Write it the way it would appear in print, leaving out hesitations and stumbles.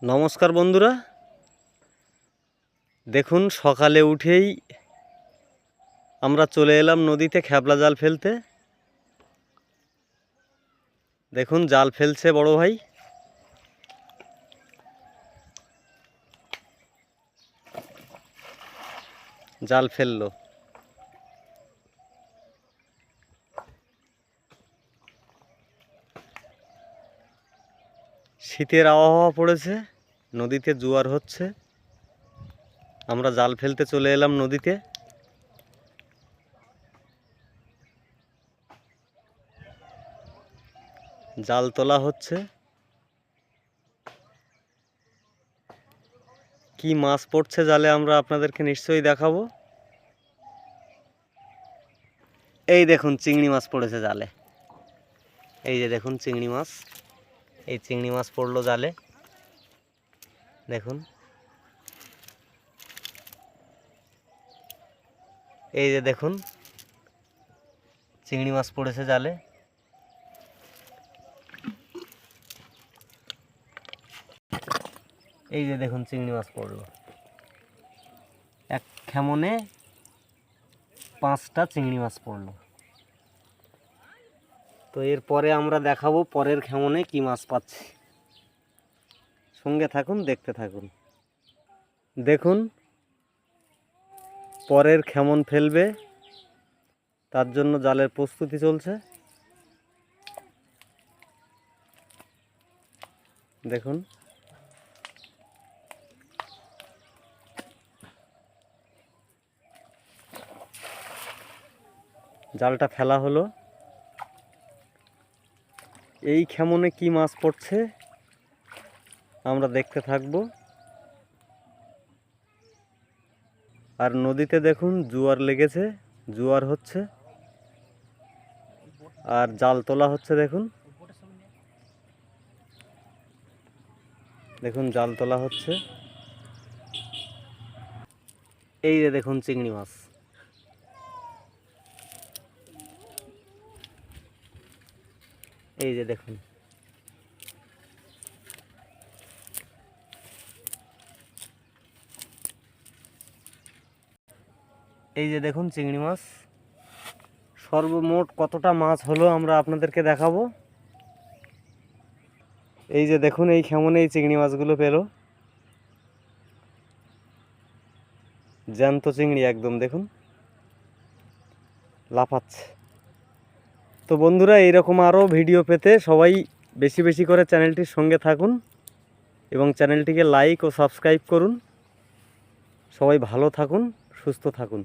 নমস্কার বন্ধুরা, দেখুন সকালে উঠেই আমরা চলে এলাম নদীতে খ্যাপলা জাল ফেলতে। দেখুন জাল ফেলছে বড় ভাই। জাল ফেললো। শীতের আবহাওয়া পড়েছে, নদীতে জোয়ার হচ্ছে। আমরা জাল ফেলতে চলে এলাম নদীতে। জাল তোলা হচ্ছে। কি মাছ পড়ছে জালে আমরা আপনাদেরকে নিশ্চয়ই দেখাবো। এই দেখুন চিংড়ি মাছ পড়েছে জালে। এই যে দেখুন চিংড়ি মাছ, এই চিংড়ি মাছ পড়লো জালে। দেখুন এই যে দেখুন চিংড়ি মাছ পড়েছে জালে। এই যে দেখুন চিংড়ি মাছ পড়লো। এক খেমনে 5টা চিংড়ি মাছ পড়লো। তো এরপরে আমরা দেখাবো পরের খেমনে কি মাছ পাচ্ছি। সঙ্গে থাকুন, দেখতে থাকুন। দেখুন পরের খেমন ফেলবে, তার জন্য জালের প্রস্তুতি চলছে। দেখুন জালটা ফেলা হলো। এই খেমনে কি মাছ পড়ছে আমরা দেখতে থাকব। আর নদীতে দেখুন জোয়ার লেগেছে, জোয়ার হচ্ছে আর জাল তোলা হচ্ছে। দেখুন দেখুন জাল তোলা হচ্ছে। এই যে দেখুন চিংড়ি মাছ। এই যে দেখুন এই যে দেখুন চিংড়ি মাছ। সর্বমোট কতটা মাছ হলো আমরা আপনাদেরকে দেখাবো। এই যে দেখুন এই খেমনে এই চিংড়ি মাছগুলো পেলো। জ্যান্ত চিংড়ি একদম, দেখুন লাফাচ্ছে। তো বন্ধুরা, এইরকম আরও ভিডিও পেতে সবাই বেশি বেশি করে চ্যানেলটির সঙ্গে থাকুন এবং চ্যানেলটিকে লাইক ও সাবস্ক্রাইব করুন। সবাই ভালো থাকুন, সুস্থ থাকুন।